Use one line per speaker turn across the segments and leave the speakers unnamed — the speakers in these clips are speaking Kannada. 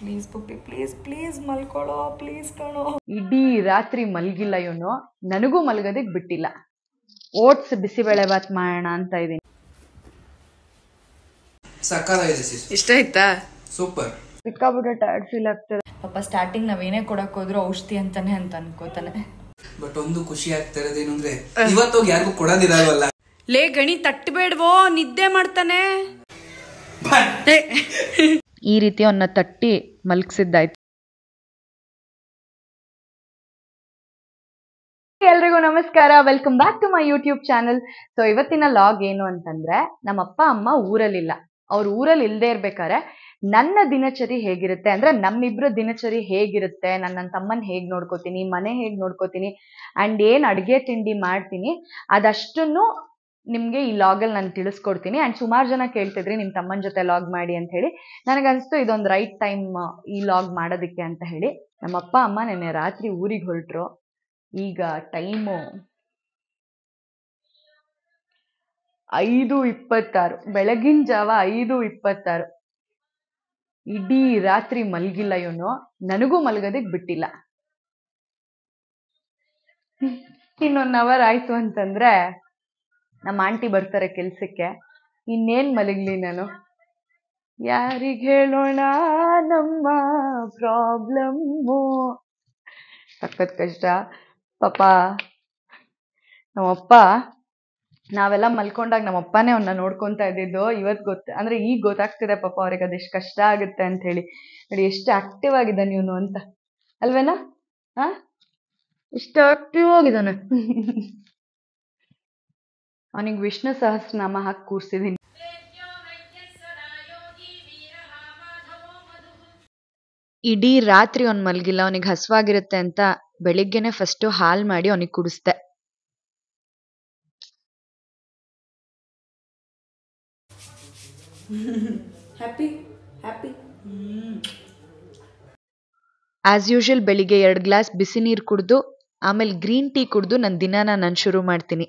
ಪ್ಲೀಸ್ ಪುಪ್ಪಿ ಪ್ಲೀಸ್ ಪ್ಲೀಸ್ ಮಲ್ಕೊಳ್ಳೋ ಪ್ಲೀಸ್ ಕಣೋ.
ಇಡೀ ರಾತ್ರಿ ಮಲಗಿಲ್ಲ ಇವನು, ನನಗೂ ಮಲಗೋದಕ್ಕೆ ಬಿಟ್ಟಿಲ್ಲ. ಓಟ್ಸ್ ಬಿಸಿಬೇಳೆ ಬಾತ್ ಮಾಡೋಣ ಅಂತ ಇದೀನಿ.
ಇಷ್ಟ ಆಯ್ತಾ?
ಸೂಪರ್. ಸಿಕ್ಕಾಬಿಟ್ಟೆ ಟೈರ್ಡ್ ಫೀಲ್ ಆಗ್ತದೆ.
ಪಾಪ ಸ್ಟಾರ್ಟಿಂಗ್ ನಾವೇನೇ ಕೊಡಕ್ ಹೋದ್ರು ಔಷಧಿ ಅಂತಾನೆ ಅಂತ ಅನ್ಕೋತಾನೆ.
ಬಟ್ ಒಂದು ಖುಷಿ ಆಗ್ತಾ ಇರೋದೇನು ಅಂದ್ರೆ ಇವತ್ತೋಗಿ ಯಾರಿಗೂ ಕೊಡೋದಿರಲ್ವಲ್ಲ.
ಲೇ ಗಣಿ ತಟ್ಟಬೇಡ್ವೋ, ನಿದ್ದೆ ಮಾಡ್ತಾನೆ.
ಈ ರೀತಿ ಅವನ್ನ ತಟ್ಟಿ ಮಲಗಿಸಿದ್ದಾಯ್ತು. ಎಲ್ರಿಗೂ ನಮಸ್ಕಾರ, welcome back to my YouTube channel. So ಇವತ್ತಿನ ಲಾಗ್ ಏನು ಅಂತಂದ್ರೆ, ನಮ್ಮ ಅಪ್ಪ ಅಮ್ಮ ಊರಲ್ಲಿಲ್ಲ. ಅವ್ರು ಊರಲ್ಲಿ ಇಲ್ಲದೆ ಇರ್ಬೇಕಾದ್ರೆ ನನ್ನ ದಿನಚರಿ ಹೇಗಿರುತ್ತೆ ಅಂದ್ರೆ, ನಮ್ಮಿಬ್ರು ದಿನಚರಿ ಹೇಗಿರುತ್ತೆ, ನನ್ನ ತಮ್ಮನ್ ಹೇಗ್ ನೋಡ್ಕೋತೀನಿ, ಮನೆ ಹೇಗ್ ನೋಡ್ಕೋತೀನಿ ಅಂಡ್ ಏನ್ ಅಡ್ಗೆ ತಿಂಡಿ ಮಾಡ್ತೀನಿ ಅದಷ್ಟನ್ನು ನಿಮ್ಗೆ ಈ ಲಾಗಲ್ಲಿ ನಾನು ತಿಳಿಸ್ಕೊಡ್ತೀನಿ. ಅಂಡ್ ಸುಮಾರು ಜನ ಕೇಳ್ತಿದ್ರಿ ನಿಮ್ ತಮ್ಮನ ಜೊತೆ ಲಾಗ್ ಮಾಡಿ ಅಂತ ಹೇಳಿ. ನನಗನ್ಸ್ತು ಇದೊಂದು ರೈಟ್ ಟೈಮ್ ಈ ಲಾಗ್ ಮಾಡೋದಕ್ಕೆ ಅಂತ ಹೇಳಿ. ನಮ್ಮ ಅಪ್ಪ ಅಮ್ಮ ನೆನ್ನೆ ರಾತ್ರಿ ಊರಿಗೆ ಹೊರಟ್ರು. ಈಗ ಟೈಮು 5:26, ಬೆಳಗಿನ ಜಾವ 5:26. ಇಡೀ ರಾತ್ರಿ ಮಲಗಿಲ್ಲ ಇವನು, ನನಗೂ ಮಲಗೋದಕ್ಕೆ ಬಿಟ್ಟಿಲ್ಲ. ಇನ್ನೊಂದು ಅವರ್ ಆಯ್ತು ಅಂತಂದ್ರೆ ನಮ್ಮ ಆಂಟಿ ಬರ್ತಾರೆ ಕೆಲ್ಸಕ್ಕೆ. ಇನ್ನೇನ್ ಮಲಗ್ಲಿ ನಾನು, ಯಾರಿಗ್ ಹೇಳೋಣ ನಮ್ಮ ಪ್ರಾಬ್ಲಮ್ಮು. ಸಖತ್ ಕಷ್ಟ ಪಾಪ. ನಮ್ಮಪ್ಪ ನಾವೆಲ್ಲ ಮಲ್ಕೊಂಡಾಗ ನಮ್ಮಪ್ಪನೇ ಅವನ್ನ ನೋಡ್ಕೊಂತಾ ಇದ್ದಿದ್ದು. ಅಂದ್ರೆ ಈಗ ಗೊತ್ತಾಗ್ತಿದೆ ಪಾಪ ಅವ್ರಿಗೆ ಅದೆಷ್ಟು ಕಷ್ಟ ಆಗುತ್ತೆ ಅಂತ ಹೇಳಿ. ನೋಡಿ ಎಷ್ಟು ಆಕ್ಟಿವ್ ಆಗಿದ್ದಾನೆ ಇವನು ಅಂತ, ಅಲ್ವೇನಾ? ಎಷ್ಟು ಆಕ್ಟಿವ್ ಆಗಿದ್ದಾನೆ. ಅವನಿಗೆ ವಿಷ್ಣು ಸಹಸ್ರನಾಮ ಹಾಕಿ ಕೂರ್ಸಿದೀನಿ. ಇಡೀ ರಾತ್ರಿ ಅವ್ನು ಮಲಗಿಲ್ಲ. ಅವನಿಗೆ ಹಸುವಾಗಿರುತ್ತೆ ಅಂತ ಬೆಳಿಗ್ಗೆನೆ ಫಸ್ಟ್ ಹಾಲ್ ಮಾಡಿ ಅವನಿಗೆ ಕುಡಿಸ್ದೆ.
Happy happy.
ಆಸ್ ಯೂಶುವಲ್ ಬೆಳಿಗ್ಗೆ 2 ಗ್ಲಾಸ್ ಬಿಸಿ ನೀರು ಕುಡಿದು ಆಮೇಲೆ ಗ್ರೀನ್ ಟೀ ಕುಡಿದು ನನ್ನ ದಿನಾನ ನಾನು ಶುರು ಮಾಡ್ತೀನಿ.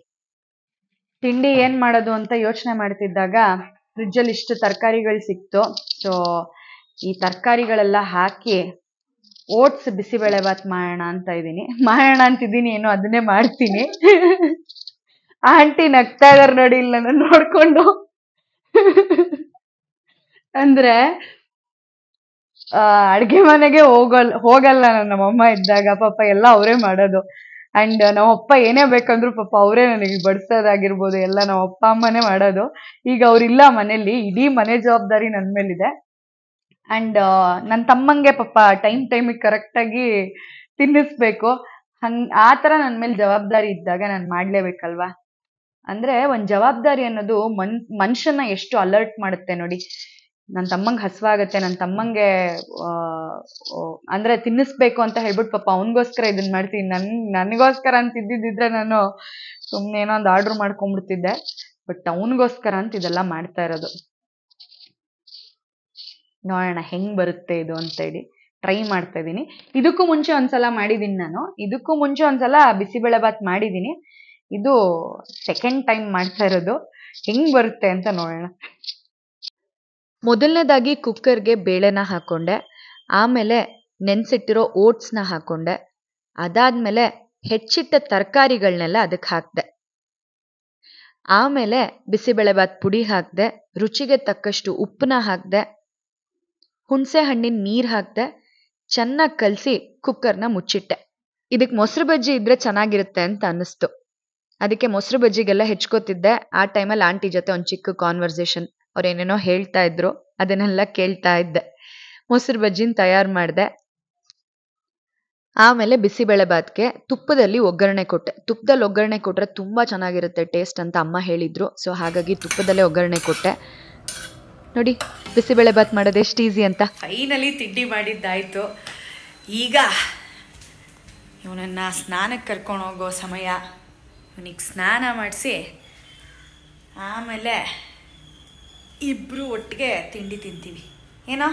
ತಿಂಡಿ ಏನ್ ಮಾಡೋದು ಅಂತ ಯೋಚನೆ ಮಾಡ್ತಿದ್ದಾಗ ಫ್ರಿಜ್ಜಲ್ಲಿ ಇಷ್ಟು ತರಕಾರಿಗಳು ಸಿಕ್ತು. ಸೊ ಈ ತರಕಾರಿಗಳೆಲ್ಲ ಹಾಕಿ ಓಟ್ಸ್ ಬಿಸಿಬೇಳೆ ಬಾತ್ ಮಾಡೋಣ ಅಂತ ಇದ್ದೀನಿ. ಏನೋ ಅದನ್ನೇ ಮಾಡ್ತೀನಿ. ಆಂಟಿ ನಗ್ತಾ ಇದಾರೆ ನೋಡಿ ಇಲ್ಲ ನಾನು ನೋಡ್ಕೊಂಡು. ಅಂದ್ರೆ ಅಡ್ಗೆ ಮನೆಗೆ ಹೋಗಲ್ಲ ನಮ್ಮಮ್ಮ ಇದ್ದಾಗ. ಪಾಪ ಎಲ್ಲ ಅವರೇ ಮಾಡೋದು. ಅಂಡ್ ನಮ್ಮಪ್ಪ ಏನೇ ಬೇಕಂದ್ರು ಪಾಪ ಅವರೇ ನನಗೆ ಬಡಿಸೋದಾಗಿರ್ಬೋದು ಎಲ್ಲ ನಮ್ಮ ಅಪ್ಪ ಅಮ್ಮನೇ ಮಾಡೋದು. ಈಗ ಅವ್ರಿಲ್ಲ ಮನೇಲಿ, ಇಡೀ ಮನೆ ಜವಾಬ್ದಾರಿ ನನ್ನ ಮೇಲಿದೆ. ಅಂಡ್ ನನ್ನ ತಮ್ಮಂಗೆ ಪಾಪ ಟೈಮಿಗೆ ಕರೆಕ್ಟಾಗಿ ತಿನ್ನಿಸ್ಬೇಕು. ಆ ಥರ ನನ್ನ ಮೇಲೆ ಜವಾಬ್ದಾರಿ ಇದ್ದಾಗ ನಾನು ಮಾಡ್ಲೇಬೇಕಲ್ವಾ. ಅಂದ್ರೆ ಒಂದ್ ಜವಾಬ್ದಾರಿ ಅನ್ನೋದು ಮನುಷ್ಯನ ಎಷ್ಟು ಅಲರ್ಟ್ ಮಾಡುತ್ತೆ ನೋಡಿ. ನನ್ನ ತಮ್ಮಂಗೆ ಹಸುವಾಗತ್ತೆ, ನನ್ನ ತಮ್ಮಂಗೆ ಅಂದ್ರೆ ತಿನ್ನಿಸ್ಬೇಕು ಅಂತ ಹೇಳ್ಬಿಟ್ಟು ಪಾಪ ಅವನಿಗೋಸ್ಕರ ಇದನ್ನ ಮಾಡ್ತೀನಿ. ನನಗೋಸ್ಕರ ಅಂತ ಇದ್ದಿದ್ರೆ ನಾನು ಸುಮ್ಮನೆ ಏನೋ ಒಂದು ಆರ್ಡರ್ ಮಾಡ್ಕೊಂಡ್ಬಿಡ್ತಿದ್ದೆ. ಬಟ್ ಅವನಿಗೋಸ್ಕರ ಅಂತ ಇದೆಲ್ಲ ಮಾಡ್ತಾ ಇರೋದು. ನೋಡೋಣ ಹೆಂಗ್ ಬರುತ್ತೆ ಇದು ಅಂತ ಹೇಳಿ ಟ್ರೈ ಮಾಡ್ತಾ ಇದ್ದೀನಿ. ಇದಕ್ಕೂ ಮುಂಚೆ ಒಂದ್ಸಲ ಮಾಡಿದೀನಿ ನಾನು. ಇದಕ್ಕೂ ಮುಂಚೆ ಒಂದ್ಸಲ ಬಿಸಿಬೇಳೆ ಬಾತ್ ಮಾಡಿದೀನಿ. ಇದು ಸೆಕೆಂಡ್ ಟೈಮ್ ಮಾಡ್ತಾ ಇರೋದು. ಹೆಂಗ್ ಬರುತ್ತೆ ಅಂತ ನೋಡೋಣ. ಮೊದಲನೇದಾಗಿ ಕುಕ್ಕರ್ಗೆ ಬೇಳೆನ ಹಾಕೊಂಡೆ, ಆಮೇಲೆ ನೆನ್ಸಿಟ್ಟಿರೋ ಓಟ್ಸ್ನ ಹಾಕೊಂಡೆ, ಅದಾದ್ಮೇಲೆ ಹೆಚ್ಚಿಟ್ಟ ತರಕಾರಿಗಳನ್ನೆಲ್ಲ ಅದಕ್ಕೆ ಹಾಕ್ದೆ, ಆಮೇಲೆ ಬಿಸಿಬೇಳೆ ಬಾತ್ ಪುಡಿ ಹಾಕ್ದೆ, ರುಚಿಗೆ ತಕ್ಕಷ್ಟು ಉಪ್ಪನ್ನ ಹಾಕ್ದೆ, ಹುಣಸೆ ಹಣ್ಣಿನ ನೀರು ಹಾಕ್ದೆ, ಚೆನ್ನಾಗಿ ಕಲಸಿ ಕುಕ್ಕರ್ನ ಮುಚ್ಚಿಟ್ಟೆ. ಇದಕ್ಕೆ ಮೊಸರು ಬಜ್ಜಿ ಇದ್ರೆ ಚೆನ್ನಾಗಿರುತ್ತೆ ಅಂತ ಅನ್ನಿಸ್ತು. ಅದಕ್ಕೆ ಮೊಸರು ಬಜ್ಜಿಗೆಲ್ಲ ಹೆಚ್ಕೋತಿದ್ದೆ. ಆ ಟೈಮಲ್ಲಿ ಆಂಟಿ ಜೊತೆ ಒಂದು ಚಿಕ್ಕ ಕಾನ್ವರ್ಸೇಷನ್, ಅವ್ರೇನೇನೋ ಹೇಳ್ತಾ ಇದ್ರು, ಅದನ್ನೆಲ್ಲ ಕೇಳ್ತಾ ಇದ್ದೆ. ಮೊಸರು ಬಜ್ಜಿನ ತಯಾರು ಮಾಡಿದೆ. ಆಮೇಲೆ ಬಿಸಿಬೇಳೆ ಬಾತ್ಗೆ ತುಪ್ಪದಲ್ಲಿ ಒಗ್ಗರಣೆ ಕೊಟ್ಟೆ. ತುಪ್ಪದಲ್ಲಿ ಒಗ್ಗರಣೆ ಕೊಟ್ಟರೆ ತುಂಬ ಚೆನ್ನಾಗಿರುತ್ತೆ ಟೇಸ್ಟ್ ಅಂತ ಅಮ್ಮ ಹೇಳಿದ್ರು. ಸೊ ಹಾಗಾಗಿ ತುಪ್ಪದಲ್ಲೇ ಒಗ್ಗರಣೆ ಕೊಟ್ಟೆ. ನೋಡಿ ಬಿಸಿಬೇಳೆ ಬಾತ್ ಮಾಡೋದು ಎಷ್ಟು ಈಸಿ ಅಂತ.
ಫೈನಲಿ ತಿಂಡಿ ಮಾಡಿದ್ದಾಯ್ತು. ಈಗ ಇವನನ್ನು ಸ್ನಾನಕ್ಕೆ ಕರ್ಕೊಂಡು ಹೋಗೋ ಸಮಯ. ಇವನಿಗೆ ಸ್ನಾನ ಮಾಡಿಸಿ ಆಮೇಲೆ ಇಬ್ಬರು ಒಟ್ಟಿಗೆ ತಿಂಡಿ ತಿಂತೀವಿ ಏನೋ.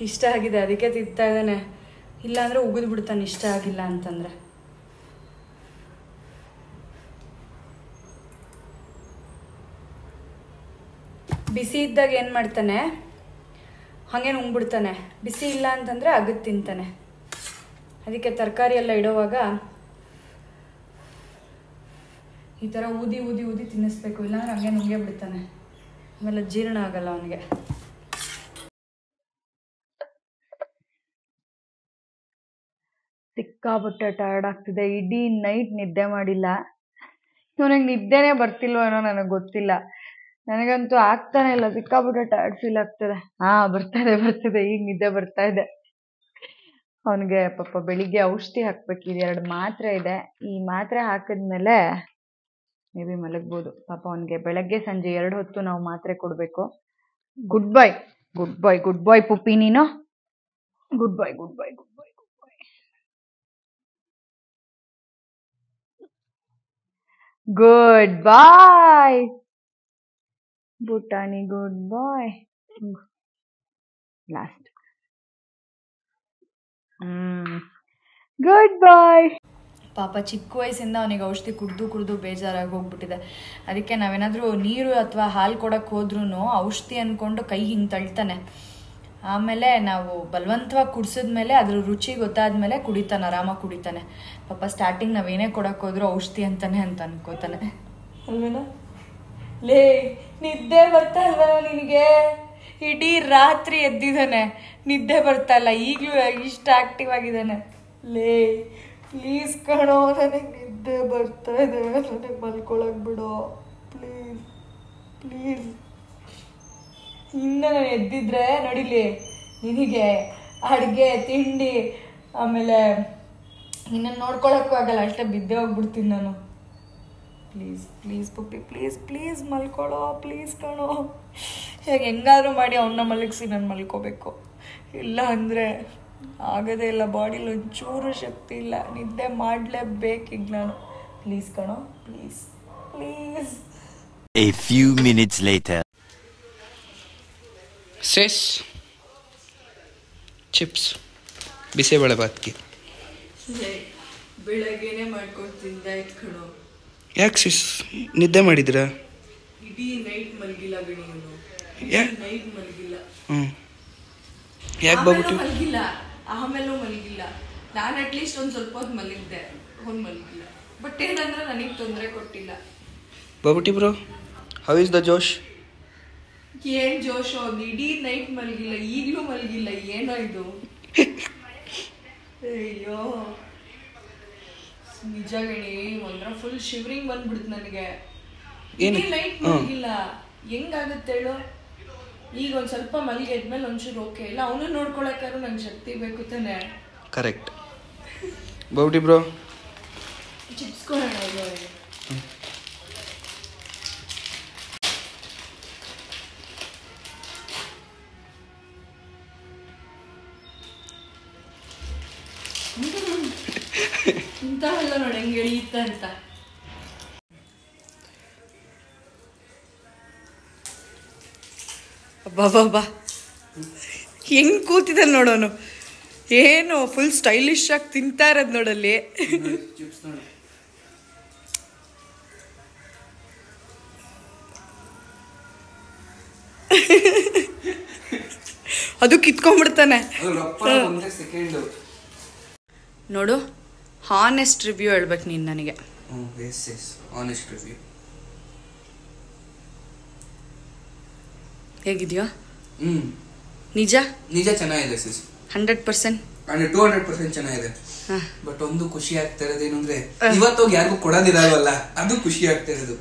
ಇಷ್ಟ ಆಗಿದೆ ಅದಕ್ಕೆ ತಿಂತಾ ಇದ್ದಾನೆ. ಇಲ್ಲಾಂದರೆ ಉಗಿದು ಬಿಡ್ತಾನೆ ಇಷ್ಟ ಆಗಿಲ್ಲ ಅಂತಂದರೆ. ಬಿಸಿ ಇದ್ದಾಗ ಏನು ಮಾಡ್ತಾನೆ, ಹಾಗೆ ನುಂಗ್ಬಿಡ್ತಾನೆ. ಬಿಸಿ ಇಲ್ಲ ಅಂತಂದರೆ ಅಗದು ತಿಂತಾನೆ. ಅದಕ್ಕೆ ತರಕಾರಿ ಎಲ್ಲ ಇಡೋವಾಗ ಈ ಥರ ಊದಿ ಊದಿ ಊದಿ ತಿನ್ನಿಸ್ಬೇಕು, ಇಲ್ಲಾಂದ್ರೆ ಹಂಗೆ ನುಂಗೇ ಬಿಡ್ತಾನೆ. ಆಮೇಲೆ ಜೀರ್ಣ ಆಗಲ್ಲ ಅವನಿಗೆ.
ಸಿಕ್ಕಾಪಟ್ಟೆ ಟಯರ್ಡ್ ಆಗ್ತಿದೆ. ಇಡೀ ನೈಟ್ ನಿದ್ದೆ ಮಾಡಿಲ್ಲ. ಇವನಿಗೆ ನಿದ್ದೆನೇ ಬರ್ತಿಲ್ವೋ ಏನೋ ನನಗೆ ಗೊತ್ತಿಲ್ಲ. ನನಗಂತೂ ಆಗ್ತಾನೆ ಇಲ್ಲ, ಸಿಕ್ಕಾಪಟ್ಟೆ ಟಯರ್ಡ್ ಫೀಲ್ ಆಗ್ತದೆ. ಬರ್ತಿದೆ ಈಗ ನಿದ್ದೆ ಬರ್ತಾ ಇದೆ. ಅವನಿಗೆ ಪಾಪ ಬೆಳಿಗ್ಗೆ ಔಷಧಿ ಹಾಕ್ಬೇಕಿದೆ, 2 ಮಾತ್ರೆ ಇದೆ. ಈ ಮಾತ್ರೆ ಹಾಕಿದ್ಮೇಲೆ ಮೇ ಬಿ ಮಲಗ್ಬೋದು. ಪಾಪ ಅವನಿಗೆ ಬೆಳಗ್ಗೆ ಸಂಜೆ 2 ಹೊತ್ತು ನಾವು ಮಾತ್ರೆ ಕೊಡಬೇಕು. Good boy good boy good boy puppy, ನೀನು good boy good boy good boy good boy good boy ಬುಟಾನಿ, good boy. Last good boy.
ಪಾಪ ಚಿಕ್ಕ ವಯಸ್ಸಿಂದ ಅವನಿಗೆ ಔಷಧಿ ಕುಡಿದು ಬೇಜಾರಾಗಿ ಹೋಗ್ಬಿಟ್ಟಿದೆ. ಅದಕ್ಕೆ ನಾವೇನಾದರೂ ನೀರು ಅಥವಾ ಹಾಲು ಕೊಡೋಕ್ಕೆ ಹೋದ್ರೂ ಔಷಧಿ ಅಂದ್ಕೊಂಡು ಕೈ ಹಿಂಗೆ ತಳ್ತಾನೆ. ಆಮೇಲೆ ನಾವು ಬಲವಂತವಾಗಿ ಕುಡಿಸಿದ್ಮೇಲೆ ಅದ್ರ ರುಚಿ ಗೊತ್ತಾದ್ಮೇಲೆ ಕುಡಿತಾನೆ, ಆರಾಮಾಗಿ ಕುಡಿತಾನೆ. ಪಾಪ ಸ್ಟಾರ್ಟಿಂಗ್ ನಾವೇನೇ ಕೊಡೋಕ್ಕೆ ಹೋದ್ರೂ ಔಷಧಿ ಅಂತಾನೆ ಅಂತ ಅನ್ಕೋತಾನೆ ಅಲ್ವೇನೋ. ಲೇ ನಿದ್ದೆ ಬರ್ತಾ ಇಲ್ವಲ್ಲ ನಿನಗೆ? ಇಡೀ ರಾತ್ರಿ ಎದ್ದಿದ್ದಾನೆ, ನಿದ್ದೆ ಬರ್ತಾ ಇಲ್ಲ. ಈಗಲೂ ಇಷ್ಟ ಆಕ್ಟಿವ್ ಆಗಿದ್ದಾನೆ. ಲೇ ಪ್ಲೀಸ್ ಕಣೋ, ನನಗೆ ನಿದ್ದೆ ಬರ್ತಾ ಇದೆ, ನನಗೆ ಮಲ್ಕೊಳಕ್ ಬಿಡೋ ಪ್ಲೀಸ್ ಪ್ಲೀಸ್. ಇನ್ನು ನಾನು ಎದ್ದಿದ್ರೆ ನೋಡಿಲಿ ನಿನಗೆ ಅಡುಗೆ ತಿಂಡಿ ಆಮೇಲೆ ಇನ್ನನ್ನು ನೋಡ್ಕೊಳಕ್ಕೂ ಆಗಲ್ಲ, ಅಷ್ಟೇ ಬಿದ್ದೆ ಹೋಗ್ಬಿಡ್ತೀನಿ ನಾನು. Please please puppy please please ಮಲ್ಕೊಳ್ಳೋ ಪ್ಲೀಸ್ ಕಣೋ. ಹೇಗೆ ಹೆಂಗಾದ್ರೂ ಮಾಡಿ ಅವನ್ನ ಮಲಗಿಸಿ ನಾನು ಮಲ್ಕೋಬೇಕು, ಇಲ್ಲ ಅಂದರೆ ಆಗೋದೇ ಇಲ್ಲ. ಬಾಡಿಲಿ ಒಂಚೂರು ಶಕ್ತಿ ಇಲ್ಲ, ನಿದ್ದೆ ಮಾಡಲೇಬೇಕೀಗ ನಾನು. ಪ್ಲೀಸ್ ಕಣೋ please please.
A few minutes later.
ಸೆಸ್ ಚಿಪ್ಸ್ ಬಿಸಿಬೇಳೆ ಬಾತ್ಗೆ
ಬೆಳಗ್ಗೆನೆ ಮಾಡ್ಕೊಂಡು ತಿಂದಾಯ್ತು ಕಣೋ.
ಯಾಕೆ ಸಿಸ್ ನಿದ್ದೆ ಮಾಡಿದ್ರಾ?
ಇಡೀ ನೈಟ್ ಮಲಗಿಲ್ಲ ಗಣಿ ಅವನು. ನೈಟ್ ಮಲಗಿಲ್ಲ.
ಯಾಕೆ ಬಾಬುಟಿ
ಮಲಗಿಲ್ಲ, ಆಮೇಲೂ ಮಲಗಿಲ್ಲ. ನಾನು ಅಟ್ಲೀಸ್ಟ್ ಒಂದು ಸ್ವಲ್ಪ ಹೊತ್ತು ಮಲಗಿದ್ದೆ, ಅವ್ನು ಮಲಗಿಲ್ಲ. ಬಟ್ ಏನಂದ್ರೆ ನನಗೆ ತೊಂದರೆ ಕೊಟ್ಟಿಲ್ಲ.
ಬಾಬುಟಿ ಬ್ರೋ, ಹೌ ಇಸ್ ದ ಜೋಶ್?
ಏನ್ ಜೋಶ್, ಅವ್ನು ಇಡೀ ನೈಟ್ ಮಲಗಿಲ್ಲ, ಈಗಲೂ ಮಲಗಿಲ್ಲ. ಏನೋ ಇದು, ಅಯ್ಯೋ ನಿಜ ಗಣಿ. ಒಂಥರ ಫುಲ್ ಶಿವರಿಂಗ್ ಬಂದ್ಬಿಡ್ತು ನನಗೆ. ಇಡೀ ನೈಟ್ ಮಲಗಿಲ್ಲ, ಹೆಂಗಾಗುತ್ತೆ ಹೇಳು? ಈಗ ಒಂದು ಸ್ವಲ್ಪ ಮಲಗಿ ಎದ್ಮೇಲೆ ಒಂಚೂರು ಓಕೆ. ಇಲ್ಲ ಅವನು ನೋಡ್ಕೊಳಕ್ಕಾದ್ರೂ ನಂಗೆ ಶಕ್ತಿ ಬೇಕು ತಾನೆ.
ಕರೆಕ್ಟ್. ಬಾಬುಟಿ ಬ್ರೋ
ಚಿಪ್ಸ್ ಕೊಡೋಣ. ಇಂಥವೆಲ್ಲ ನೋಡಿ ಹೆಂಗೆ ಎಳೆಯುತ್ತ ಅಂತ. ಅಬ್ಬಾ ಹೆಂಗ್ ಕೂತಿದ್ದ ನೋಡೋನು. ಏನು ಫುಲ್ ಸ್ಟೈಲಿಶ್ ಆಗಿ ತಿಂತಾ ಇರೋದು ನೋಡಲ್ಲಿ. ಅದು ಕಿತ್ಕೊಂಡ್ಬಿಡ್ತಾನೆ ನೋಡು. ಹಾನೆಸ್ಟ್ ರಿವ್ಯೂ ಹೇಳ್ಬೇಕು ನೀನು ನನಗೆ.
ಹಾನೆಸ್ಟ್ ರಿವ್ಯೂ
ಹೇಗಿದೆಯಾ? ನಿಜ
ನಿಜ ಚೆನ್ನಾಗಿದೆ ಸಿಸ್.
100%
200% ಚೆನ್ನಾಗಿದೆ. ಬಟ್ ಒಂದು ಖುಷಿ ಆಗ್ತಾ ಇರೋದೇನು ಅಂದ್ರೆ ಇವತ್ತೋಗಿ ಯಾರಿಗೂ ಕೊಡೋದಿರಲ್ವಲ್ಲ, ಅದು ಖುಷಿ ಆಗ್ತಾ ಇರೋದು.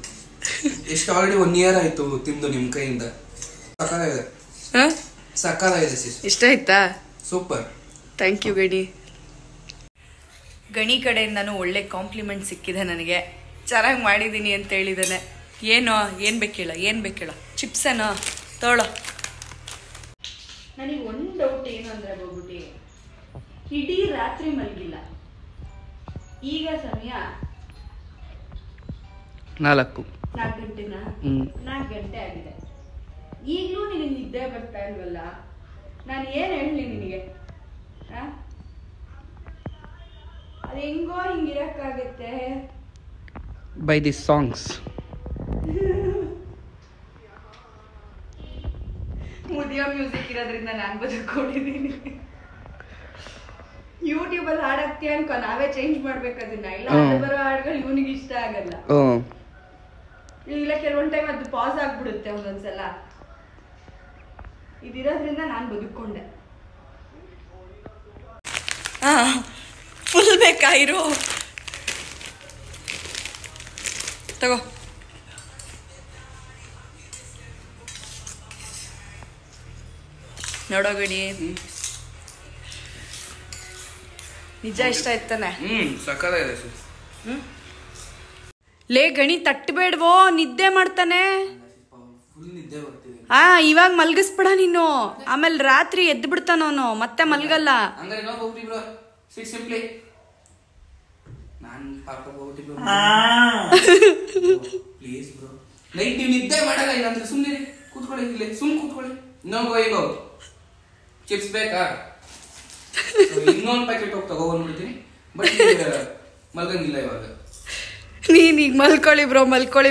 ಎಷ್ಟು ಆಲ್ರೆಡಿ 1 year ಆಯ್ತು ತಿಂದು ನಿಮ್ ಕೈಯಿಂದ. ಸಕಾಲಾಗಿದೆ, ಸಕಾಲಾಗಿದೆ ಸಿಸ್.
ಇಷ್ಟ ಆಯ್ತಾ?
ಸೂಪರ್,
ಥ್ಯಾಂಕ್ ಯು ಗಣಿ. ಗಣಿ ಕಡೆಯಿಂದನೂ ಒಳ್ಳೆ ಕಾಂಪ್ಲಿಮೆಂಟ್ ಸಿಕ್ಕಿದೆ ನನಗೆ. ಚೆನ್ನಾಗಿ ಮಾಡಿದ್ದೀನಿ ಅಂತ ಹೇಳಿದ್ದಾನೆ. ಏನು ಬೇಕೇಳ, ಏನು ಬೇಕೇಳ? ಚಿಪ್ಸೇನೋ ತೋಳ. ನನಗೆ ಒಂದು ಡೌಟ್ ಏನು ಅಂದರೆ ಹೋಗ್ಬಿಟ್ಟು ಇಡೀ ರಾತ್ರಿ ಮಲಗಿಲ್ಲ. ಈಗ ಸಮಯ
4
ಗಂಟೆನಾ? 4 ಗಂಟೆ ಆಗಿದೆ. ಈಗಲೂ ನಿನಗೆ ನಿದ್ದೆ ಬರ್ತಾ ಇಲ್ವಲ್ಲ? ನಾನು ಏನು ಹೇಳಲಿ ನಿನಗೆ? ಅದು ಹೆಂಗೋ ಹಿಂಗಿರಕ್ಕಾಗತ್ತೆ.
By this songs.
ಮುದಿಯೋ ಮ್ಯೂಸಿಕ್ ಇರೋದ್ರಿಂದ ನಾನು ಬದುಕೊಂಡಿದ್ದೀನಿ. ಯೂಟ್ಯೂಬಲ್ಲಿ ಹಾಡಾಕ್ತೀಯ ಅನ್ಕೋ, ನಾವೇ ಚೇಂಜ್ ಮಾಡ್ಬೇಕು ಅದನ್ನ. ಇಲ್ಲ ಬರೋ ಹಾಡುಗಳು ಇವನಿಗೆ ಇಷ್ಟ ಆಗಲ್ಲ. ಇಲ್ಲ ಕೆಲವೊಂದು ಟೈಮ್ ಅದು ಪಾಸ್ ಆಗ್ಬಿಡುತ್ತೆ ಒಂದೊಂದ್ಸಲ. ಇದಿರೋದ್ರಿಂದ ನಾನು ಬದುಕೊಂಡೆ. ಫುಲ್ ಬೇಕಾ ಇರೋ ತಗೋ. ನೋಡೋಗಣಿ, ನಿಜ ಇಷ್ಟ ಆಯ್ತಾನೆ.
ಸಕ್ಕತ್ತಾಗಿದೆ.
ಲೇ ಗಣಿ ತಟ್ಟಬೇಡ್ವೋ, ನಿದ್ದೆ ಮಾಡ್ತಾನೆ. ಇವಾಗ ಮಲ್ಗಿಸ್ಬಿಡ ನೀನು, ಆಮೇಲೆ ರಾತ್ರಿ ಎದ್ದು ಬಿಡ್ತಾನವನು, ಮತ್ತೆ ಮಲ್ಗಲ್ಲ.
ನಿದ್ದೆ ಮಾಡಲ್ಲ, ಇಲ್ಲಾಂದ್ರೆ ಸುಮ್ಮನೆ ಕೂತ್ಕೊಳ್ಳಿ, ಕೂತ್ಕೊಳ್ಳಿ. ಇನ್ನೊಂದು ಚಿಪ್ಸ್ ಬೇಕಾ? ಇನ್ನೊಂದು ಪ್ಯಾಕೆಟ್ ಹೋಗಿ ತಗೊಬಂದ್ಬಿಡ್ತೀನಿ. ಬಟ್ ಮಲ್ಗಂಗಿಲ್ಲ ಇವಾಗ.
ನೀನ್ ಈಗ ಮಲ್ಕೊಳ್ಳಿ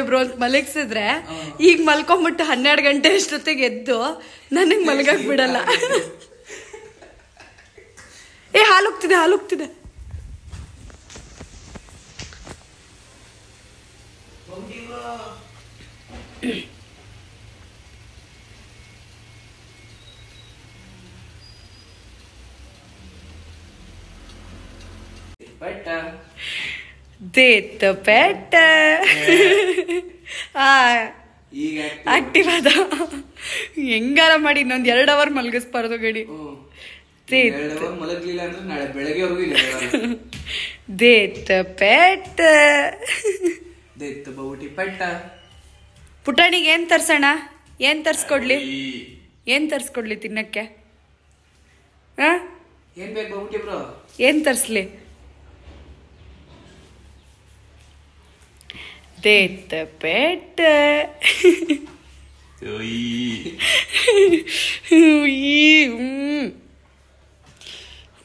ಬ್ರೋ ಅಂತ ಮಲಗಿಸಿದ್ರೆ, ಈಗ ಮಲ್ಕೊಂಬಿಟ್ಟು 12 ಗಂಟೆ ಅಷ್ಟೊತ್ತಿಗೆ ಎದ್ದು ನನಗೆ ಮಲ್ಗಕ್ ಬಿಡಲ್ಲ. ಹಾಲುಗ್ತಿದೆ. ದೇತ ಪೆಟ್ಟ ಆಕ್ಟಿವ್ ಅದ. ಹೆಂಗಾರ ಮಾಡಿ ಇನ್ನೊಂದು 2 ಅವರ್ ಮಲಗಿಸ್ಬಾರ್ದು ಗಡಿ.
ಮಲಗಲಿಲ್ಲ ಅಂದ್ರೆ ನಾಳೆ ಬೆಳಗ್ಗೆವರೆಗೂ
ದೇತ ಪೆಟ್ಟ
ದೇತ ಬೌಟಿ ಪೆಟ್ಟ.
ಪುಟಾಣಿಗೆ ಏನ್ ತರ್ಸೋಣ? ಏನ್ ತರ್ಸ್ಕೊಡ್ಲಿ ತಿನ್ನಕ್ಕೆ?
ಏನ್ ಬೇಕು ಬೌಟಿ ಬ್ರೋ?
ಏನ್ ತರ್ಸ್ಲಿ? ದೇತ ಪೆಟ್ಟ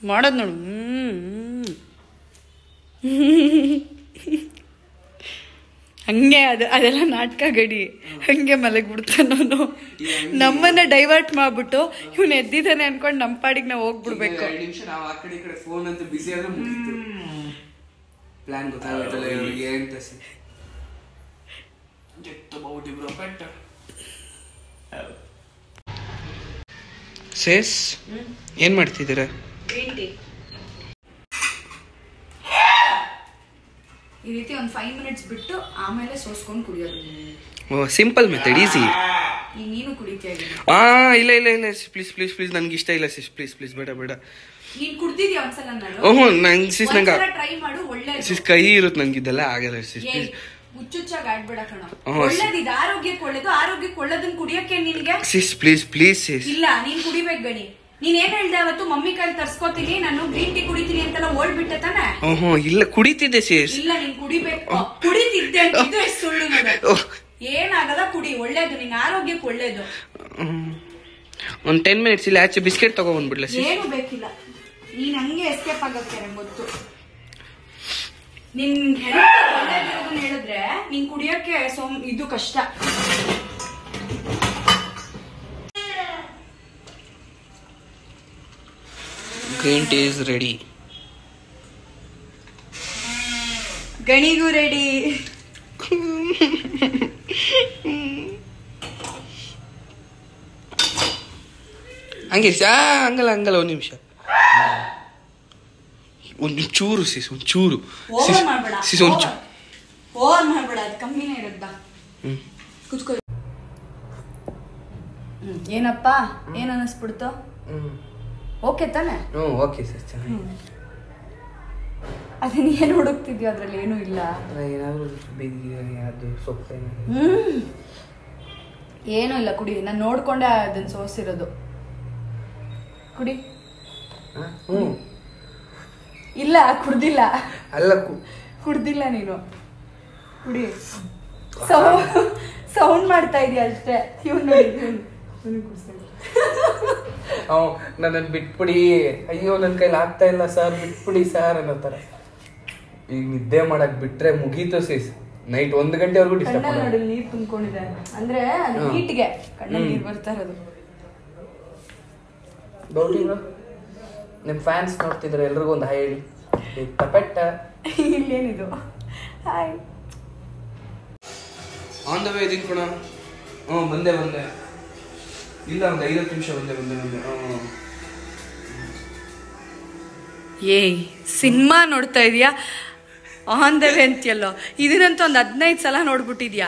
ಮಾಡೋದ್ ನೋಡು. ಹಂಗೆ ಅದೆಲ್ಲ ನಾಟಕ ಗಡಿ. ಹಂಗೆ ಮಲಗ್ಬಿಡ್ತಾನವನು. ನಮ್ಮನ್ನ ಡೈವರ್ಟ್ ಮಾಡ್ಬಿಟ್ಟು ಇವ್ನು ಎದ್ದಿದ್ದಾನೆ ಅನ್ಕೊಂಡು ನಮ್ಮ ಪಾಡಿಗೆ ನಾವು ಹೋಗ್ಬಿಡ್ಬೇಕು.
ಫೋನ್ ಅಂತ ಬಿಸಿ ಆದ್ರೆ ಮುಗೀತು. ಪ್ಲಾನ್ ಗೊತ್ತಾಗತ್ತಲ್ಲ ಇವರಿಗೆ ಅಂತ. ಸೇಸ್ ಏನ್ ಮಾಡ್ತಿದ್ದೀರಾ?
ಈ ರೀತಿ ಒಂದು 5 ಮಿನಿಟ್ಸ್ ಬಿಟ್ಟು ಆಮೇಲೆ ಸೋಸ್ಕೊಂಡು ಕುಡಿಯೋದು.
Simple method, easy.
ನೀನು ಕುಡಿತೀಯ?
ಇಲ್ಲ ಪ್ಲೀಸ್ ನನ್ಗೆ ಇಷ್ಟ ಇಲ್ಲ ಸಿಸ್. ಪ್ಲೀಸ್ ಬೇಡ.
ನೀನ್ ಕುಡ್ದಿದ್ಯಾ ಒಂದ್ಸಲ?
ನಂಗೆ
ಟ್ರೈ ಮಾಡು, ಒಳ್ಳೆ
ಸಿಸ್. ಕೈ ಇರುತ್ತೆ ನಂಗಿದ್ದೆಲ್ಲ ಆಗಲ್ಲ ಸಿಸ್.
ಹುಚ್ಚುಚ್ಚಾಗಿ ಆಡ್ಬೇಡ ಕಣ. ಒಳ್ಳೇದಿದೆ, ಆರೋಗ್ಯಕ್ಕೆ ಒಳ್ಳೇದು. ಆರೋಗ್ಯಕ್ಕೆ ಒಳ್ಳೇದನ್ನ ಕುಡಿಯಕ್ಕೆ ನಿನ್ಗೆ
ಸಿಸ್ ಪ್ಲೀಸ್ ಸಿಸ್.
ಇಲ್ಲ, ನೀನ್ ಕುಡಿಬೇಕು ಗಣಿ. ನೀನ್ ಏನ್ ಹೇಳ್ದೆ ಅವತ್ತು? ಮಮ್ಮಿ ಕೈ ತರ್ಸ್ಕೊತೀನಿ, ನಾನು ಗ್ರೀನ್ ಟೀ ಕುಡಿತೀನಿ ಅಂತೆಲ್ಲ ಓಡ್ಬಿಟ್ಟೆ ತಾನೆ?
ಇಲ್ಲ ಕುಡಿತಿದ್ದೆ ಸೇಸ್.
ಇಲ್ಲ, ನೀನ್ ಕುಡಿಬೇಕು. ಕುಡಿತಿದ್ದೆ ಅಂತ ಇದು ಎಷ್ಟು ಸುಳ್ಳು ನೋಡು. ಏನಾಗಲ್ಲ, ಕುಡಿ, ಒಳ್ಳೇದು, ನಿನ್ ಆರೋಗ್ಯಕ್ಕೆ ಒಳ್ಳೇದು.
ಒಂದ್ 10 ಮಿನಿಟ್ಸ್ ಇಲ್ಲ ಆಚೆ ಬಿಸ್ಕೆಟ್ ತಗೊಂಡ್ಬಿಡ್ಲ?
ಏನು ಬೇಕಿಲ್ಲ, ನೀನ್ ಹಂಗೆ ಎಸ್ಕೇಪ್ ಆಗಕ್ಕೆ ಗೊತ್ತು. ನಿನ್ ಹೆಲ್ತ್ ಒಳ್ಳೇದಿರೋದನ್ನ ಹೇಳಿದ್ರೆ ನೀನ್ ಕುಡಿಯಕ್ಕೆ ಇದು ಕಷ್ಟ.
Green tea is ready.
ಗಣಿಗೂ ರೆಡಿ.
ಹಂಗೆ ಹಂಗಲ್ಲ ಒಂದ್ ನಿಮಿಷ. ಒಂದು ಚೂರು ಸಿಸ್, ಒಂದು ಚೂರು
ಓವರ್ ಮಾಡ್ಬೇಡ. ಅದು ಕಮ್ಮಿನೇ ಇರುತ್ತಾ? ಕುತ್ಕೋ. ಏನಪ್ಪ, ಏನ್ ಅನ್ನಿಸ್ಬಿಡ್ತು? ಓಕೆ ತಾನೆ?
ಓಕೆ ಸರ್, ಚೆನ್ನಾಗಿ.
ಅದನ್ನ ಏನು ಹುಡುಕ್ತಿದ್ಯೋ ಅದ್ರಲ್ಲಿ ಏನೂ ಇಲ್ಲ. ಏನೂ ಇಲ್ಲ, ಕುಡಿ. ನಾನು ನೋಡ್ಕೊಂಡೆ ಅದನ್ನ ಸೋಸಿರೋದು. ಕುಡಿ. ಇಲ್ಲ, ಕುಡ್ದಿಲ್ಲ.
ಅಲ್ಲ,
ಕುಡ್ದಿಲ್ಲ ನೀನು. ಕುಡಿ. ಸೌಂಡ್ ಮಾಡ್ತಾ ಇದೀಯ ಅಷ್ಟೇ. ಇವ್ನು ನೋಡಿ,
ನನ್ನನ್ನು ಬಿಟ್ಬಿಡಿ, ಅಯ್ಯೋ ನನ್ನ ಕೈಲಿ ಆಗ್ತಾ ಇಲ್ಲ ಸರ್, ಬಿಟ್ಬಿಡಿ ಸರ್ ಅನ್ನೋ ಥರ. ಈಗ ನಿದ್ದೆ ಮಾಡಕ್ ಬಿಟ್ರೆ ಮುಗೀತು ಸೀಸ್, ನೈಟ್ 1 ಗಂಟೆವರೆಗೂ ಡಿಸ್ಟರ್ಬ್
ನೋಡಿ ನೀರು ತುಂಬಿಕೊಂಡಿದೆ ಅಂದ್ರೆ ಹೀಟ್ಗೆ ಕಣ್ಣಲ್ಲಿ ನೀರು ಬರ್ತಾ ಇರೋದು.
ಗೌರಿ ನಿಮ್ಮ ಫ್ಯಾನ್ಸ್ ನೋಡ್ತಿದ್ರೆ ಎಲ್ರಿಗೂ ಒಂದು ಹಾಯ್ ಹೇಳಿ. ತಪೆಟ್ಟ
ಇಲ್ಲೇನಿದು ಹಾಯ್
ಆನ್ ದ ವೇ ಇದೀನಿ ಕಣ. ಬಂದೆ ಇಲ್ಲ ಒಂದು 5 ನಿಮಿಷ ಬಂದೆ.
ಏಯ್ ಸಿನಿಮಾ ನೋಡ್ತಾ ಇದೀಯಾ ಆನ್ ದ ವೇ ಅಂತೀಯಲ್ಲೋ, ಇದನ್ನಂತೂ ಒಂದು 15 ಸಲ ನೋಡ್ಬಿಟ್ಟಿದ್ಯಾ.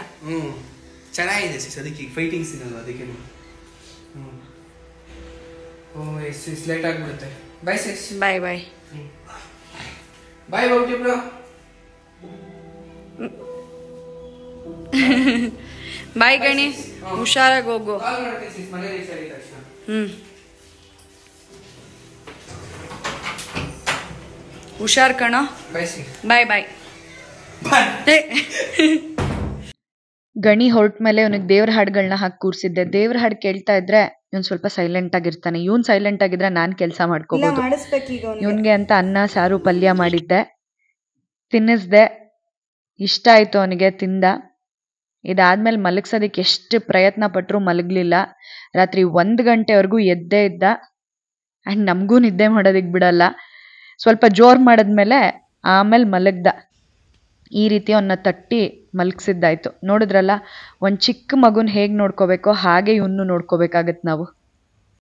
ಚೆನ್ನಾಗಿದೆ ಸಿಸ್, ಅದಕ್ಕೆ ಫೈಟಿಂಗ್ ಸೀನ್ ಅಲ್ಲ ಅದಕ್ಕೆ. ಸಿಸ್ ಲೇಟ್ ಆಗಿಬಿಡುತ್ತೆ. ಬಾಯ್ ಸಿಸ್.
ಬಾಯ್ ಬಾಯ್
ಬಾಯ್ ಬೌಟಿ ಬ್ರೋ.
ಬಾಯ್ ಗಣಿ, ಹುಷಾರಾಗಿ ಹೋಗು.
ಕಾಲ್ ಮಾಡ್ತೀನಿ ಸಿಸ್ ಮನೆಯಲ್ಲಿ ಸರಿ ತಕ್ಷಣ.
ಹುಷಾರ್ ಕಣ.
ಬಾಯ್ ಸಿಸ್.
ಬಾಯ್ ಬಾಯ್.
ಗಣಿ ಹೊರಟ ಮೇಲೆ ಇವನಿಗೆ ದೇವ್ರ ಹಾಡುಗಳನ್ನ ಹಾಕಿ ಕೂರಿಸಿದ್ದೆ. ದೇವ್ರ ಹಾಡು ಕೇಳ್ತಾ ಇದ್ರೆ ಇವನು ಸ್ವಲ್ಪ ಸೈಲೆಂಟ್ ಆಗಿರ್ತಾನೆ. ಇವನು ಸೈಲೆಂಟ್ ಆಗಿದ್ರೆ ನಾನು ಕೆಲಸ ಮಾಡ್ಕೋಬಹುದು. ಇವನ್ಗೆ ಅಂತ ಅನ್ನ ಸಾರು ಪಲ್ಯ ಮಾಡಿದ್ದೆ, ತಿನ್ನಿಸ್ದೆ. ಇಷ್ಟ ಆಯ್ತು ಅವನಿಗೆ, ತಿಂದ. ಇದಾದ್ಮೇಲೆ ಮಲಗ್ಸೋದಕ್ಕೆ ಎಷ್ಟು ಪ್ರಯತ್ನ ಪಟ್ಟರು ಮಲಗಲಿಲ್ಲ. ರಾತ್ರಿ 1 ಗಂಟೆವರೆಗೂ ಎದ್ದೇ ಇದ್ದ. ಆ್ಯಂಡ್ ನಮಗೂ ನಿದ್ದೆ ಮಾಡೋದಕ್ಕೆ ಬಿಡಲ್ಲ. ಸ್ವಲ್ಪ ಜೋರು ಮಾಡಿದ್ಮೇಲೆ ಆಮೇಲೆ ಮಲಗ್ದ. ಈ ರೀತಿ ಅವನ್ನ ತಟ್ಟಿ ಮಲಗಿಸಿದ್ದಾಯ್ತು. ನೋಡಿದ್ರಲ್ಲ, ಒಂದು ಚಿಕ್ಕ ಮಗುನ ಹೇಗೆ ನೋಡ್ಕೋಬೇಕೋ ಹಾಗೆ ಇವನು ನೋಡ್ಕೋಬೇಕಾಗತ್ತೆ ನಾವು.